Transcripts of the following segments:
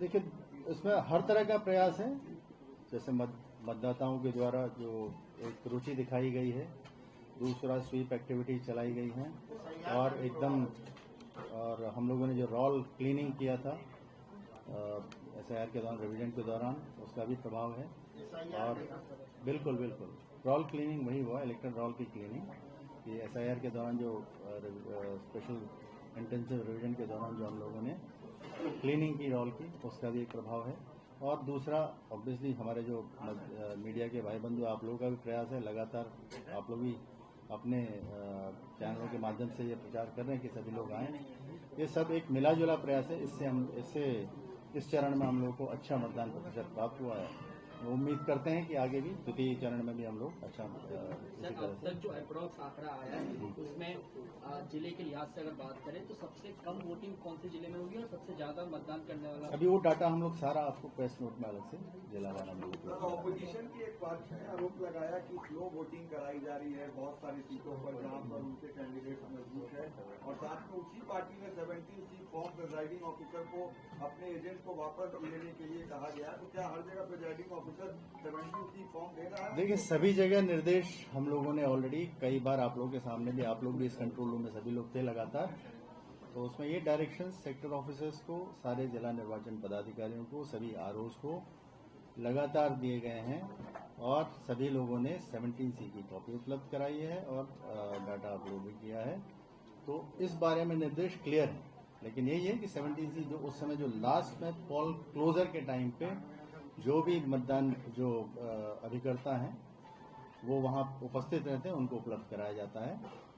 देखिए, इसमें हर तरह का प्रयास है। जैसे मतदाताओं के द्वारा जो एक रुचि दिखाई गई है, दूसरा स्वीप एक्टिविटी चलाई गई है, और एकदम और हम लोगों ने जो रोल क्लीनिंग किया था SIR के दौरान, रिवीजन के दौरान, उसका भी प्रभाव है। और बिल्कुल बिल्कुल रोल क्लीनिंग वही हुआ, इलेक्ट्रल रोल की क्लीनिंग। ये SIR के दौरान जो स्पेशल इंटेंसिव रिवीजन के दौरान जो हम लोगों ने क्लीनिंग की रोल की, उसका भी एक प्रभाव है। और दूसरा ऑब्वियसली हमारे जो मीडिया के भाई बंधु, आप लोगों का भी प्रयास है, लगातार आप लोग भी अपने चैनलों के माध्यम से ये प्रचार कर रहे हैं कि सभी लोग आएँ। ये सब एक मिला जुला प्रयास है। इससे इस चरण में हम लोगों को अच्छा मतदान प्रतिशत प्राप्त हुआ है। उम्मीद करते हैं कि आगे भी द्वितीय चरण में भी हम लोग अच्छा सर, अब तक जो अप्रॉक्स आंकड़ा आया है उसमें जिले के लिहाज से अगर बात करें तो सबसे कम वोटिंग कौन से जिले में होगी और सबसे ज्यादा मतदान करने वाला? अभी वो डाटा हम लोग सारा आपको प्रेस नोट में अलग से जिला वाला हम लोग। ऑपोजिशन की एक बात है, आरोप लगाया कि स्लो वोटिंग कराई जा रही है बहुत सारी सीटों पर जहां पर उनके कैंडिडेट मजबूत है, और साथ में उसी पार्टी ने 17C फॉर्म प्रिजाइडिंग ऑफिसर को अपने एजेंट को वापस लेने के लिए कहा गया। तो क्या हर जगह प्रिजाइडिंग ऑफिसर 17C फॉर्म दे रहा है? देखिए, सभी जगह निर्देश हम लोगों ने ऑलरेडी कई बार आप लोगों के सामने भी, आप लोग भी इस कंट्रोल रूम में सभी लोग थे लगातार, तो उसमें ये डायरेक्शन सेक्टर ऑफिसर्स को, सारे जिला निर्वाचन पदाधिकारियों को, सभी ROs को लगातार दिए गए हैं। और सभी लोगों ने 17C की कॉपी उपलब्ध कराई है और डाटा अपलोड भी किया है। तो इस बारे में निर्देश क्लियर है। लेकिन यही है कि 17C जो उस समय जो लास्ट में पोल क्लोजर के टाइम पे जो भी मतदान जो अभिकर्ता हैं वो वहां उपस्थित रहते हैं, उनको उपलब्ध कराया जाता है।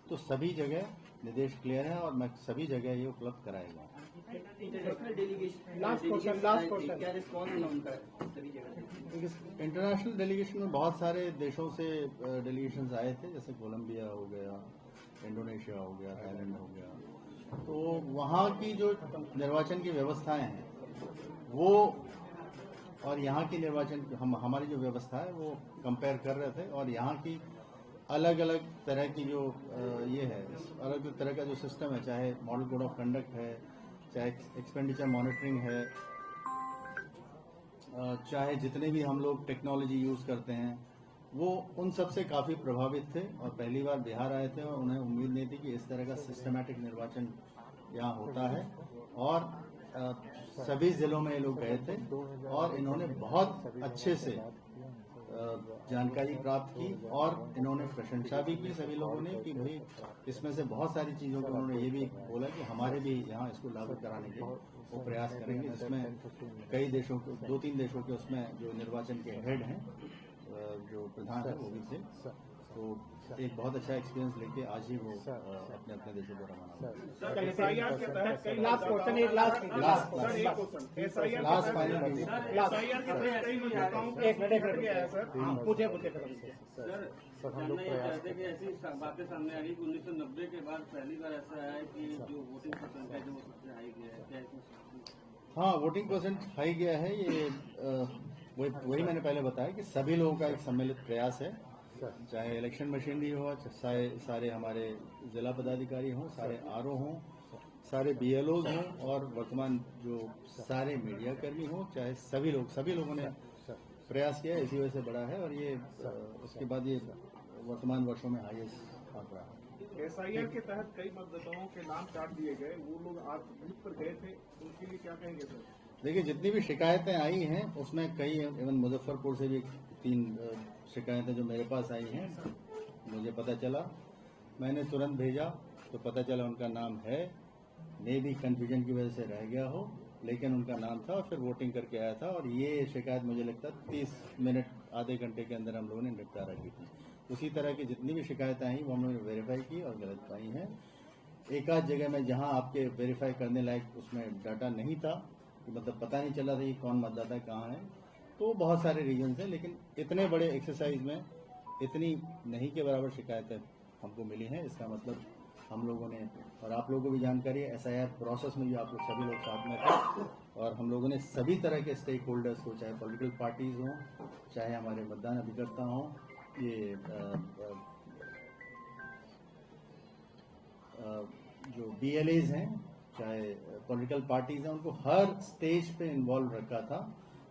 तो सभी जगह निर्देश क्लियर है और मैं सभी जगह ये उपलब्ध कराएगा। इंटरनेशनल डेलीगेशन में बहुत सारे देशों से डेलीगेशंस आए थे, जैसे कोलंबिया हो गया, इंडोनेशिया हो गया, थाईलैंड हो गया। तो वहाँ की जो निर्वाचन की व्यवस्थाएं हैं वो और यहाँ की निर्वाचन हमारी जो व्यवस्था है वो कंपेयर कर रहे थे, और यहाँ की अलग अलग तरह की जो ये है, अलग अलग तरह का जो सिस्टम है, चाहे मॉडल कोड ऑफ कंडक्ट है, चाहे एक्सपेंडिचर मॉनिटरिंग है, चाहे जितने भी हम लोग टेक्नोलॉजी यूज करते हैं, वो उन सब से काफी प्रभावित थे। और पहली बार बिहार आए थे और उन्हें उम्मीद नहीं थी कि इस तरह का सिस्टमैटिक निर्वाचन यहाँ होता है। और सभी जिलों में ये लोग गए थे और इन्होंने बहुत अच्छे से जानकारी प्राप्त की, और इन्होंने प्रशंसा भी की सभी लोगों ने कि भाई इसमें से बहुत सारी चीजों को उन्होंने ये भी बोला कि हमारे भी यहाँ इसको लागू कराने के वो प्रयास करेंगे, जिसमें कई देशों के 2-3 देशों के उसमें जो निर्वाचन के हेड हैं, जो प्रधान है वो भी थे। तो एक बहुत अच्छा एक्सपीरियंस लेके आज ही वो अपने अपने देशों को रवाना हुए। SIR के तहत कई लास्ट फाइनल सर हम लोग प्रयास करते हैं कि ऐसी बातें सामने आ रही कि 1990 के बाद पहली बार ऐसा है कि जो वोटिंग परसेंटेज है वो सबसे हाई गया है। क्या हाँ, वोटिंग परसेंट हाई गया है। ये वही मैंने पहले बताया कि सभी लोगों का एक सम्मिलित प्रयास है, चाहे इलेक्शन मशीनरी हो, चाहे सारे हमारे जिला पदाधिकारी हों, सारे RO हों, सारे BLOs हों, और वर्तमान जो सारे मीडिया कर्मी हों, चाहे सभी लोगों ने प्रयास किया, इसी वजह से बढ़ा है। और ये उसके बाद ये वर्तमान वर्षों में हाईएस्ट आंकड़ा है। SIR के तहत कई मतदाताओं के नाम काट दिए गए, वो लोग आज बूथ पर गए थे, उनके लिए क्या कहेंगे सर? देखिए, जितनी भी शिकायतें आई हैं उसमें कई, इवन मुजफ्फरपुर से भी 3 शिकायतें जो मेरे पास आई हैं, मुझे पता चला, मैंने तुरंत भेजा तो पता चला उनका नाम है, मे भी कन्फ्यूजन की वजह से रह गया हो, लेकिन उनका नाम था, फिर वोटिंग करके आया था। और ये शिकायत मुझे लगता है 30 मिनट आधे घंटे के अंदर हम लोगों ने निपटारा की थी। उसी तरह की जितनी भी शिकायतें आई वो हमने वेरीफाई की और गलत पाई हैं। एक आध जगह में जहां आपके वेरीफाई करने लायक उसमें डाटा नहीं था, मतलब पता नहीं चला था कि कौन मतदाता कहाँ है, तो बहुत सारे रीजन हैं। लेकिन इतने बड़े एक्सरसाइज में इतनी नहीं के बराबर शिकायतें हमको मिली हैं। इसका मतलब हम लोगों ने, और आप लोगों को भी जानकारी है, SIR प्रोसेस में भी आप लोग सभी लोग साथ में थे, और हम लोगों ने सभी तरह के स्टेक होल्डर्स को, चाहे पॉलिटिकल पार्टीज हों, चाहे हमारे मतदान अभिकर्ता हों, ये जो BLAs हैं, चाहे पॉलिटिकल पार्टीज हैं, उनको हर स्टेज पे इन्वॉल्व रखा था।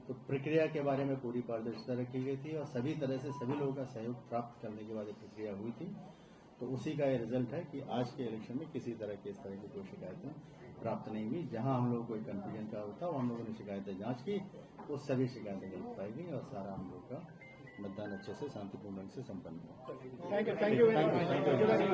तो प्रक्रिया के बारे में पूरी पारदर्शिता रखी गई थी और सभी तरह से सभी लोगों का सहयोग प्राप्त करने के बाद ये प्रक्रिया हुई थी। तो उसी का ये रिजल्ट है कि आज के इलेक्शन में किसी तरह की इस तरह की कोई शिकायतें प्राप्त नहीं हुई। जहां हम लोग को कंफ्यूजन का होता वो हम लोगों ने शिकायतें जांच की, वो सभी शिकायतें गलत पाई गई और सारा हम लोग का मतदान अच्छे से शांतिपूर्ण ढंग से संपन्न हुआ। Thank you.